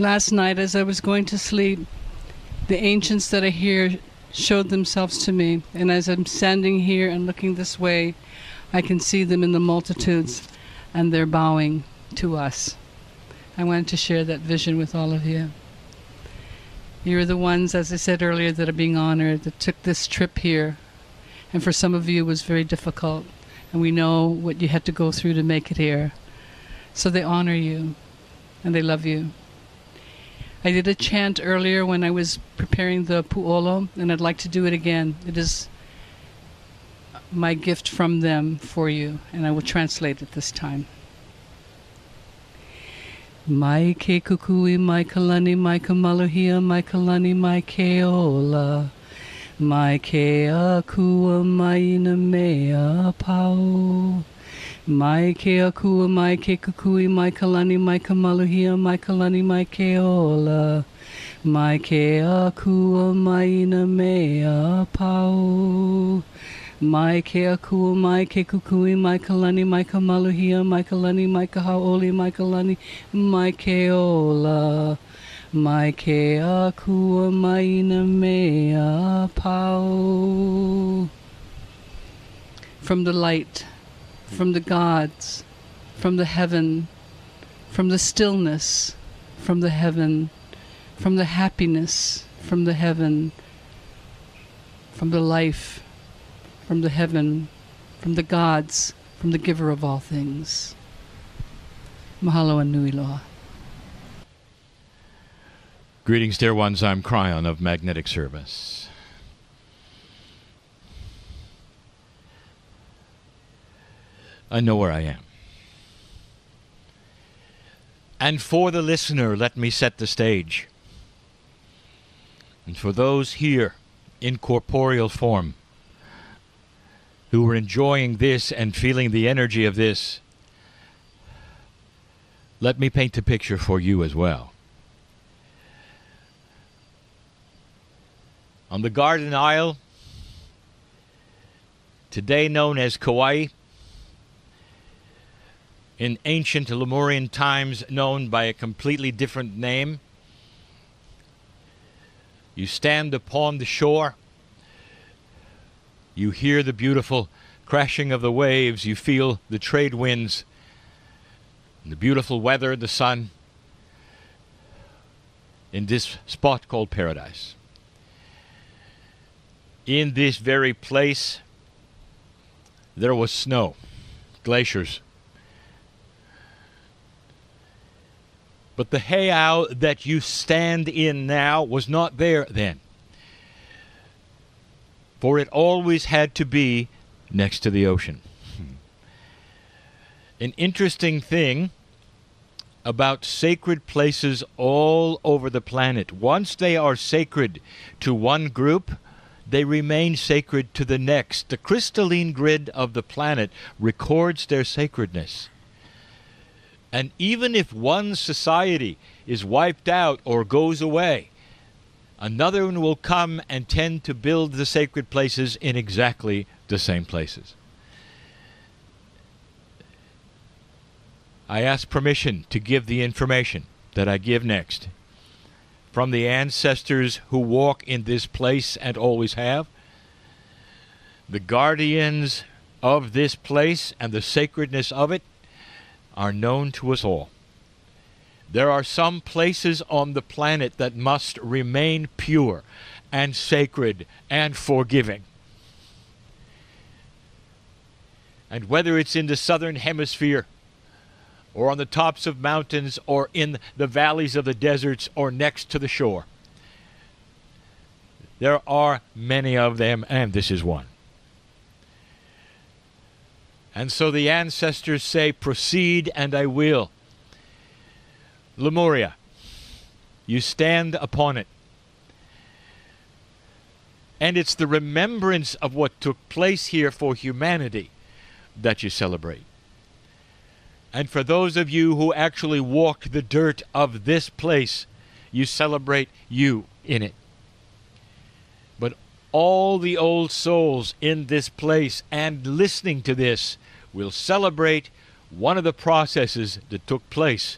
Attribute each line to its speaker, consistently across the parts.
Speaker 1: Last night as I was going to sleep, the ancients that are here showed themselves to me, and as I'm standing here and looking this way, I can see them in the multitudes, and they're bowing to us. I wanted to share that vision with all of you. You're the ones, as I said earlier, that are being honored, that took this trip here, and for some of you it was very difficult, and we know what you had to go through to make it here. So they honor you, and they love you. I did a chant earlier when I was preparing the pu'olo, and I'd like to do it again. It is my gift from them for you, and I will translate it this time. Mai ke kukui, mai kalani, mai kamaluhia, mai kalani, mai ke ola. Mai ke akua, mai ina mea pau. Mai ke akua, mai ke kukui, mai kalani, mai kamaluhia, mai kalani, mai ke ola. Mai ke akua, mai ina mea pau. Mai ke akua, mai ke kukui, mai kalani, mai kamaluhia, mai kalani, mai kahaoli, mai kalani, mai ke ola. Mai ke akua, mai ina mea pau. From the light, from the gods, from the heaven, from the stillness, from the heaven, from the happiness, from the heaven, from the life, from the heaven, from the gods, from the giver of all things. Mahalo and nui loa.
Speaker 2: Greetings, dear ones. I'm Kryon of Magnetic Service. I know where I am. And for the listener, let me set the stage. And for those here in corporeal form who are enjoying this and feeling the energy of this, let me paint a picture for you as well. On the Garden Isle, today known as Kauai, in ancient Lemurian times known by a completely different name, you stand upon the shore, you hear the beautiful crashing of the waves, you feel the trade winds, and the beautiful weather, the sun, in this spot called paradise. In this very place, there was snow, glaciers. But the heiau that you stand in now was not there then. For it always had to be next to the ocean. An interesting thing about sacred places all over the planet. Once they are sacred to one group, they remain sacred to the next. The crystalline grid of the planet records their sacredness. And even if one society is wiped out or goes away, another one will come and tend to build the sacred places in exactly the same places. I ask permission to give the information that I give next from the ancestors who walk in this place and always have, the guardians of this place and the sacredness of it are known to us all. There are some places on the planet that must remain pure and sacred and forgiving. And whether it's in the southern hemisphere, or on the tops of mountains, or in the valleys of the deserts, or next to the shore, there are many of them, and this is one. And so the ancestors say, proceed and I will. Lemuria, you stand upon it. And it's the remembrance of what took place here for humanity that you celebrate. And for those of you who actually walked the dirt of this place, you celebrate you in it. But all the old souls in this place and listening to this will celebrate one of the processes that took place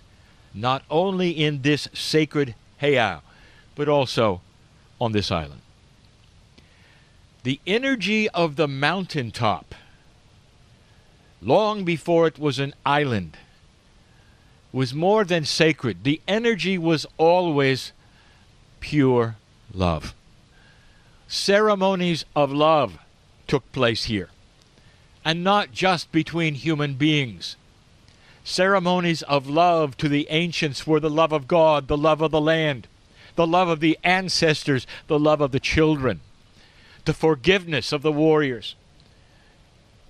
Speaker 2: not only in this sacred heiau, but also on this island. The energy of the mountaintop, long before it was an island, was more than sacred. The energy was always pure love. Ceremonies of love took place here, and not just between human beings. Ceremonies of love to the ancients were the love of God, the love of the land, the love of the ancestors, the love of the children, the forgiveness of the warriors.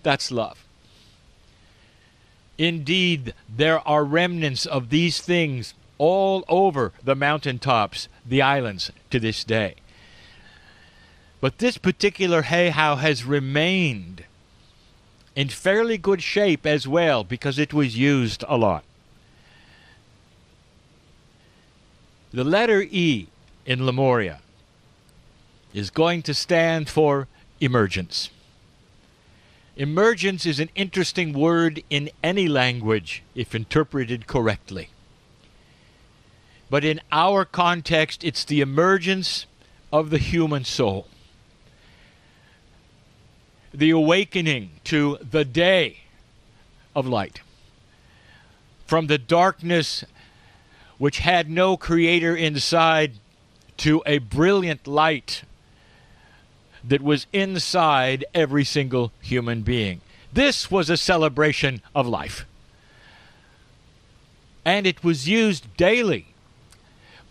Speaker 2: That's love. Indeed, there are remnants of these things all over the mountaintops, the islands, to this day. But this particular heiau has remained in fairly good shape as well, because it was used a lot. The letter E in Lemuria is going to stand for emergence. Emergence is an interesting word in any language if interpreted correctly. But in our context, it's the emergence of the human soul. The awakening to the day of light. From the darkness which had no creator inside to a brilliant light that was inside every single human being. This was a celebration of life. And it was used daily,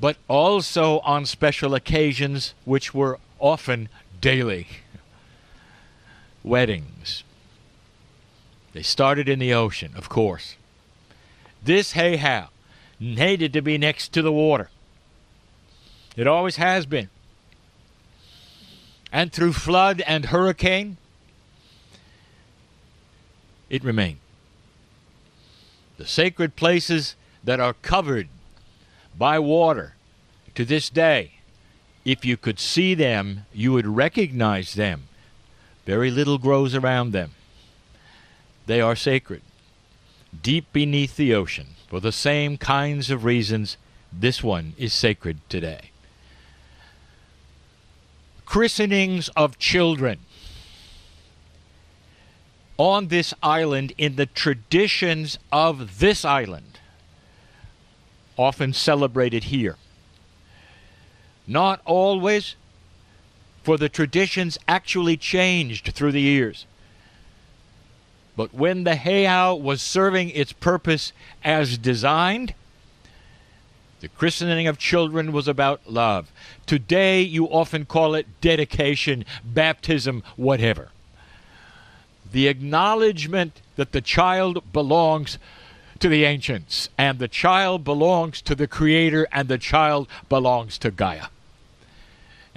Speaker 2: but also on special occasions which were often daily. Weddings. They started in the ocean, of course. This heiau needed to be next to the water. It always has been. And through flood and hurricane, it remained. The sacred places that are covered by water to this day, if you could see them, you would recognize them. Very little grows around them. They are sacred. Deep beneath the ocean, for the same kinds of reasons, this one is sacred today. Christenings of children on this island, in the traditions of this island, often celebrated here. Not always, for the traditions actually changed through the years. But when the heiau was serving its purpose as designed, the christening of children was about love. Today, you often call it dedication, baptism, whatever. The acknowledgement that the child belongs to the ancients, and the child belongs to the Creator, and the child belongs to Gaia.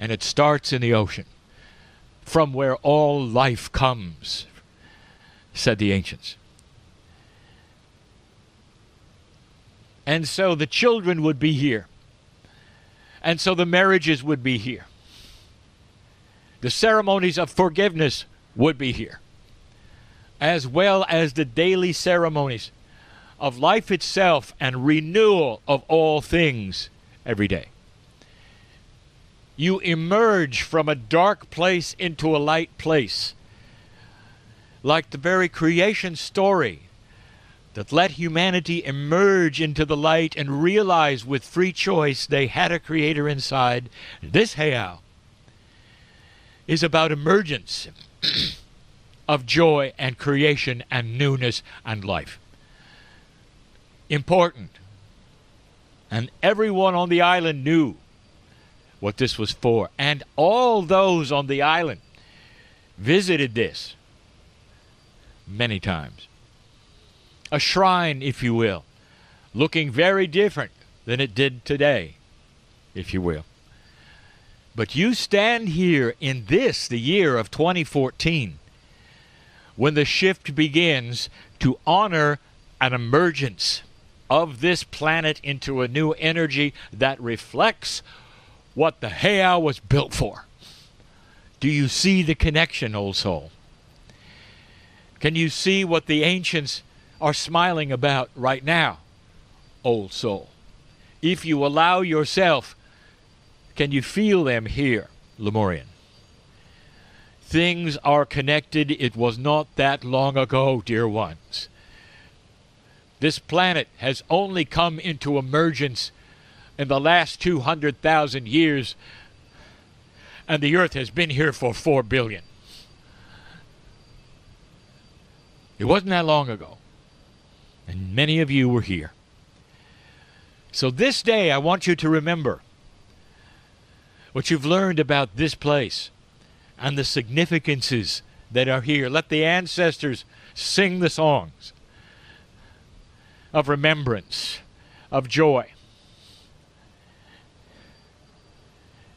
Speaker 2: And it starts in the ocean, from where all life comes, said the ancients. And so the children would be here. And so the marriages would be here. The ceremonies of forgiveness would be here, as well as the daily ceremonies of life itself and renewal of all things every day. You emerge from a dark place into a light place, like the very creation story that let humanity emerge into the light and realize with free choice they had a creator inside. This heiau is about emergence of joy and creation and newness and life. Important. And everyone on the island knew what this was for. And all those on the island visited this many times. A shrine, if you will, looking very different than it did today, if you will. But you stand here in this, the year of 2014, when the shift begins to honor an emergence of this planet into a new energy that reflects what the heiau was built for. Do you see the connection, old soul? Can you see what the ancients are smiling about right now old soul. If you allow yourself, can you feel them here, Lemurian? Things are connected. It was not that long ago, dear ones. This planet has only come into emergence in the last 200,000 years, and the Earth has been here for 4 billion. It wasn't that long ago, and many of you were here. So this day, I want you to remember what you've learned about this place and the significances that are here. Let the ancestors sing the songs of remembrance, of joy.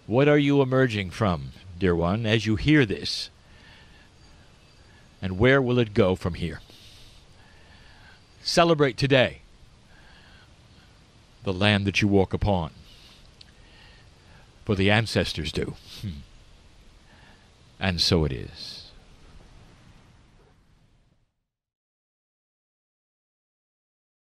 Speaker 2: What are you emerging from, dear one, as you hear this? And where will it go from here? Celebrate today the land that you walk upon, for the ancestors do. And so it is.